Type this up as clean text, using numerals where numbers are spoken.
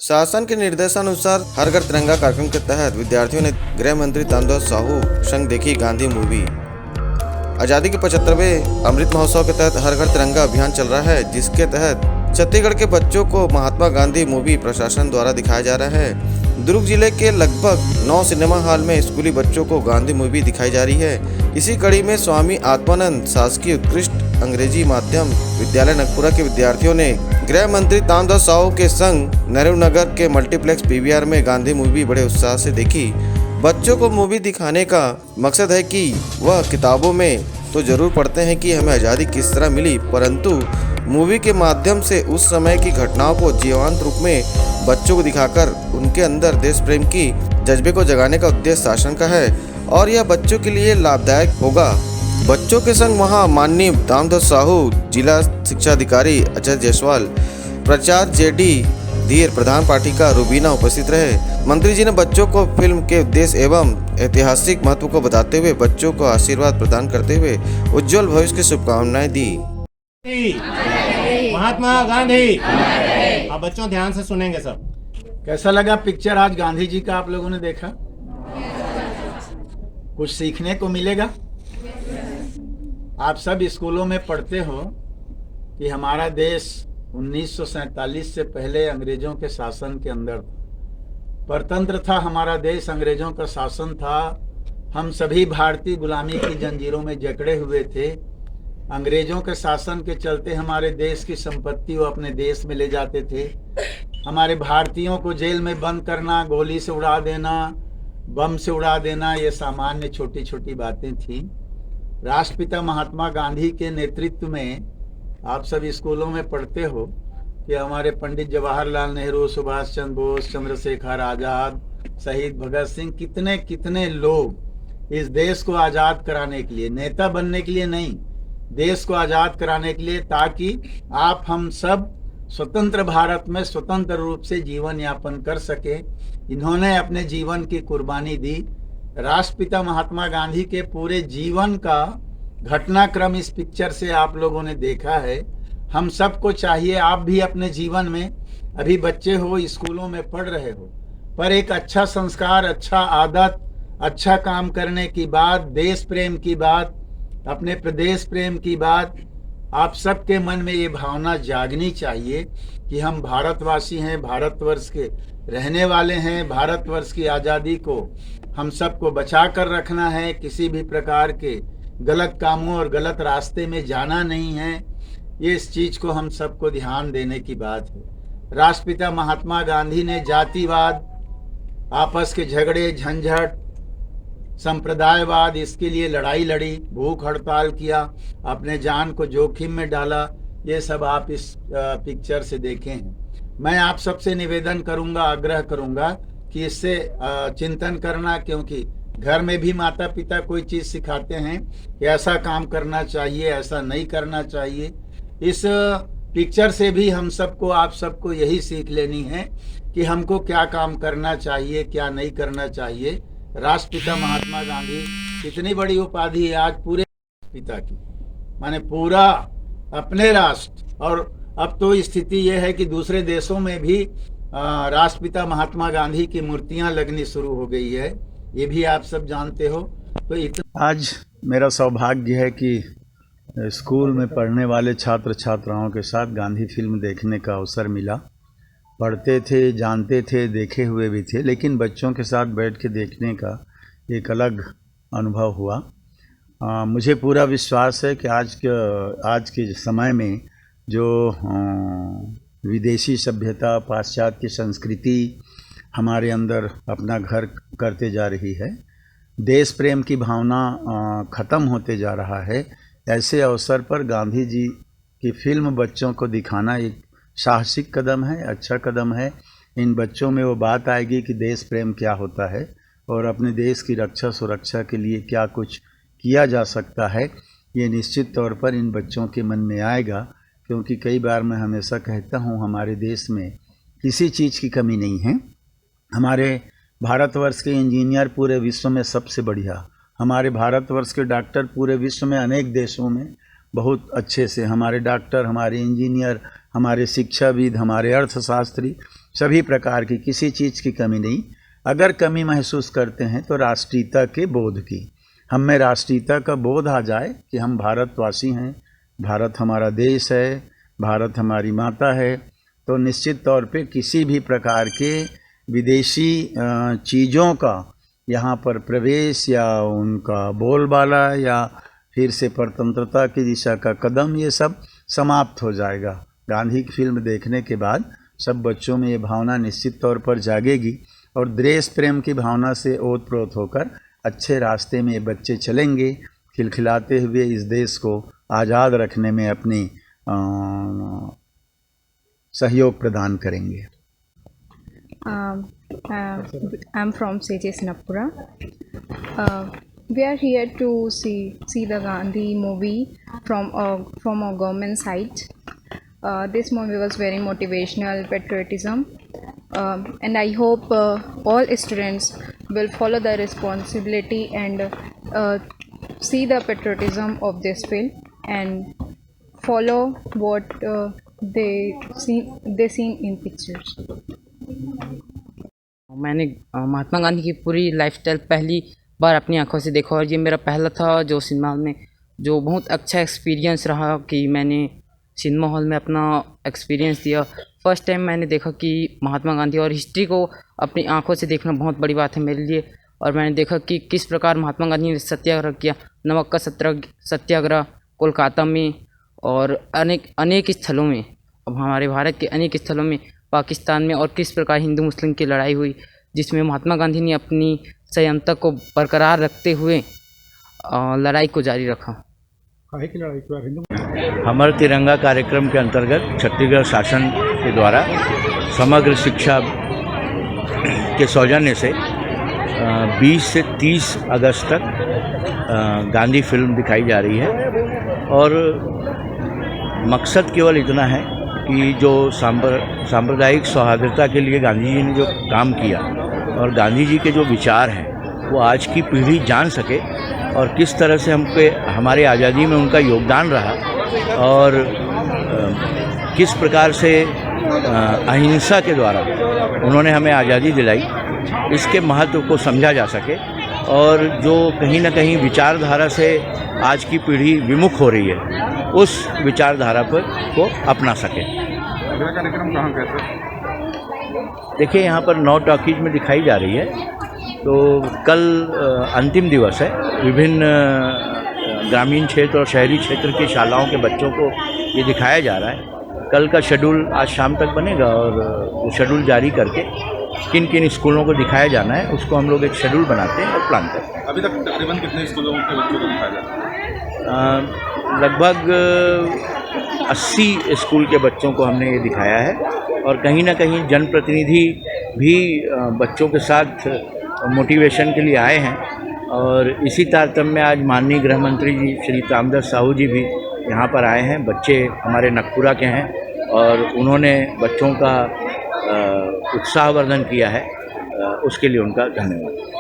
शासन के निर्देशानुसार हर घर तिरंगा कार्यक्रम के तहत विद्यार्थियों ने गृह मंत्री तांदुल साहू संग देखी गांधी मूवी। आज़ादी के 75वें अमृत महोत्सव के तहत हर घर तिरंगा अभियान चल रहा है, जिसके तहत छत्तीसगढ़ के बच्चों को महात्मा गांधी मूवी प्रशासन द्वारा दिखाया जा रहा है। दुर्ग जिले के लगभग 9 सिनेमा हॉल में स्कूली बच्चों को गांधी मूवी दिखाई जा रही है। इसी कड़ी में स्वामी आत्मानंद शासकीय उत्कृष्ट अंग्रेजी माध्यम विद्यालय नगपुरा के विद्यार्थियों ने गृह मंत्री तांदुल साहू के संग नेहरू नगर के मल्टीप्लेक्स पीवीआर में गांधी मूवी बड़े उत्साह से देखी। बच्चों को मूवी दिखाने का मकसद है कि वह किताबों में तो जरूर पढ़ते हैं कि हमें आज़ादी किस तरह मिली, परंतु मूवी के माध्यम से उस समय की घटनाओं को जीवंत रूप में बच्चों को दिखाकर उनके अंदर देश प्रेम की जज्बे को जगाने का उद्देश्य शासन का है और यह बच्चों के लिए लाभदायक होगा। बच्चों के संग वहां माननीय तांदुल साहू, जिला शिक्षा अधिकारी अजय जायसवाल, प्राचार्य जेडी धीर, प्रधान पाठिका रूबीना उपस्थित रहे। मंत्री जी ने बच्चों को फिल्म के उद्देश्य एवं ऐतिहासिक महत्व को बताते हुए बच्चों को आशीर्वाद प्रदान करते हुए उज्जवल भविष्य की शुभकामनाएं दी। महात्मा गांधी। आप बच्चों ध्यान से सुनेंगे सब। कैसा लगा पिक्चर आज गांधी जी का आप लोगों ने देखा? कुछ सीखने को मिलेगा। आप सब स्कूलों में पढ़ते हो कि हमारा देश 1947 से पहले अंग्रेजों के शासन के अंदर परतंत्र था। हमारा देश अंग्रेजों का शासन था। हम सभी भारतीय गुलामी की जंजीरों में जकड़े हुए थे। अंग्रेजों के शासन के चलते हमारे देश की संपत्ति वो अपने देश में ले जाते थे। हमारे भारतीयों को जेल में बंद करना, गोली से उड़ा देना, बम से उड़ा देना, ये सामान्य छोटी छोटी बातें थी। राष्ट्रपिता महात्मा गांधी के नेतृत्व में आप सब स्कूलों में पढ़ते हो कि हमारे पंडित जवाहरलाल नेहरू, सुभाष चंद्र बोस, चंद्रशेखर आज़ाद, शहीद भगत सिंह, कितने कितने लोग इस देश को आज़ाद कराने के लिए, नेता बनने के लिए नहीं, देश को आज़ाद कराने के लिए, ताकि आप हम सब स्वतंत्र भारत में स्वतंत्र रूप से जीवन यापन कर सके। इन्होंने अपने जीवन की कुर्बानी दी। राष्ट्रपिता महात्मा गांधी के पूरे जीवन का घटनाक्रम इस पिक्चर से आप लोगों ने देखा है। हम सबको चाहिए, आप भी अपने जीवन में, अभी बच्चे हो, स्कूलों में पढ़ रहे हो, पर एक अच्छा संस्कार, अच्छा आदत, अच्छा काम करने की बात, देश प्रेम की बात, अपने प्रदेश प्रेम की बात, आप सबके मन में ये भावना जागनी चाहिए कि हम भारतवासी हैं, भारतवर्ष के रहने वाले हैं। भारतवर्ष की आज़ादी को हम सबको बचा कर रखना है। किसी भी प्रकार के गलत कामों और गलत रास्ते में जाना नहीं है। ये इस चीज़ को हम सबको ध्यान देने की बात है। राष्ट्रपिता महात्मा गांधी ने जातिवाद, आपस के झगड़े झंझट, संप्रदायवाद, इसके लिए लड़ाई लड़ी, भूख हड़ताल किया, अपने जान को जोखिम में डाला। ये सब आप इस पिक्चर से देखे हैं। मैं आप सबसे निवेदन करूंगा, आग्रह करूंगा कि इससे चिंतन करना, क्योंकि घर में भी माता पिता कोई चीज़ सिखाते हैं कि ऐसा काम करना चाहिए, ऐसा नहीं करना चाहिए। इस पिक्चर से भी हम सबको, आप सबको यही सीख लेनी है कि हमको क्या काम करना चाहिए, क्या नहीं करना चाहिए। राष्ट्रपिता महात्मा गांधी कितनी बड़ी उपाधि है आज पूरे पिता की, माने पूरा अपने राष्ट्र। और अब तो स्थिति यह है कि दूसरे देशों में भी राष्ट्रपिता महात्मा गांधी की मूर्तियां लगनी शुरू हो गई है। ये भी आप सब जानते हो। तो आज मेरा सौभाग्य है कि स्कूल में पढ़ने वाले छात्र छात्राओं के साथ गांधी फिल्म देखने का अवसर मिला। पढ़ते थे, जानते थे, देखे हुए भी थे, लेकिन बच्चों के साथ बैठ के देखने का एक अलग अनुभव हुआ। मुझे पूरा विश्वास है कि आज के समय में जो विदेशी सभ्यता, पाश्चात्य संस्कृति हमारे अंदर अपना घर करते जा रही है, देश प्रेम की भावना ख़त्म होते जा रहा है, ऐसे अवसर पर गांधी जी की फिल्म बच्चों को दिखाना एक साहसिक कदम है, अच्छा कदम है। इन बच्चों में वो बात आएगी कि देश प्रेम क्या होता है और अपने देश की रक्षा सुरक्षा के लिए क्या कुछ किया जा सकता है। ये निश्चित तौर पर इन बच्चों के मन में आएगा, क्योंकि कई बार मैं हमेशा कहता हूँ हमारे देश में किसी चीज़ की कमी नहीं है। हमारे भारतवर्ष के इंजीनियर पूरे विश्व में सबसे बढ़िया, हमारे भारतवर्ष के डॉक्टर पूरे विश्व में अनेक देशों में बहुत अच्छे से, हमारे डॉक्टर, हमारे इंजीनियर, हमारे शिक्षाविद, हमारे अर्थशास्त्री सभी प्रकार की, किसी चीज़ की कमी नहीं। अगर कमी महसूस करते हैं तो राष्ट्रीयता के बोध की, हम में राष्ट्रीयता का बोध आ जाए कि हम भारतवासी हैं, भारत हमारा देश है, भारत हमारी माता है, तो निश्चित तौर पे किसी भी प्रकार के विदेशी चीज़ों का यहाँ पर प्रवेश या उनका बोलबाला या फिर से परतंत्रता की दिशा का कदम, ये सब समाप्त हो जाएगा। गांधी की फिल्म देखने के बाद सब बच्चों में ये भावना निश्चित तौर पर जागेगी और देश प्रेम की भावना से ओतप्रोत होकर अच्छे रास्ते में ये बच्चे चलेंगे, खिलखिलाते हुए इस देश को आज़ाद रखने में अपनी सहयोग प्रदान करेंगे। I'm from CJS Napura. We are here to see the Gandhi movie from a government side. This movie was very motivational, patriotism, and I hope all students will follow the responsibility and see the patriotism of this film and follow what they seen in pictures. मैंने महात्मा गांधी की पूरी lifestyle पहली बार अपनी आंखों से देखा और ये मेरा पहला था जो सिनेमा हॉल में, जो बहुत अच्छा एक्सपीरियंस रहा कि मैंने सिनेमा हॉल में अपना एक्सपीरियंस दिया। फर्स्ट टाइम मैंने देखा कि महात्मा गांधी और हिस्ट्री को अपनी आंखों से देखना बहुत बड़ी बात है मेरे लिए। और मैंने देखा कि किस प्रकार महात्मा गांधी ने सत्याग्रह किया, नमक का सत्याग्रह कोलकाता में और अनेक स्थलों में, अब हमारे भारत के अनेक स्थलों में, पाकिस्तान में, और किस प्रकार हिंदू मुस्लिम की लड़ाई हुई जिसमें महात्मा गांधी ने अपनी संयमता को बरकरार रखते हुए लड़ाई को जारी रखा। हमर तिरंगा कार्यक्रम के अंतर्गत छत्तीसगढ़ शासन के द्वारा समग्र शिक्षा के सौजन्य से 20 से 30 अगस्त तक गांधी फिल्म दिखाई जा रही है और मकसद केवल इतना है कि जो सांप्रदायिक सौहार्दता के लिए गांधी जी ने जो काम किया और गांधी जी के जो विचार हैं वो आज की पीढ़ी जान सके और किस तरह से हमारे आज़ादी में उनका योगदान रहा और किस प्रकार से अहिंसा के द्वारा उन्होंने हमें आज़ादी दिलाई, इसके महत्व को समझा जा सके और जो कहीं ना कहीं विचारधारा से आज की पीढ़ी विमुख हो रही है उस विचारधारा को अपना सके। अगला कार्यक्रम कहाँ कैसे? देखिए यहाँ पर 9 टॉकीज में दिखाई जा रही है, तो कल अंतिम दिवस है। विभिन्न ग्रामीण क्षेत्र और शहरी क्षेत्र की शालाओं के बच्चों को ये दिखाया जा रहा है। कल का शेड्यूल आज शाम तक बनेगा और वो शेड्यूल जारी करके किन किन स्कूलों को दिखाया जाना है उसको हम लोग एक शेड्यूल बनाते हैं और प्लान करते हैं। अभी तक तकरीबन कितने स्कूलों के बच्चों को दिखाया जाता है? लगभग 80 स्कूल के बच्चों को हमने ये दिखाया है और कहीं ना कहीं जनप्रतिनिधि भी बच्चों के साथ मोटिवेशन के लिए आए हैं और इसी तारतम्य में आज माननीय गृह मंत्री जी श्री तामदास साहू जी भी यहाँ पर आए हैं। बच्चे हमारे नगपुरा के हैं और उन्होंने बच्चों का उत्साहवर्धन किया है, उसके लिए उनका धन्यवाद।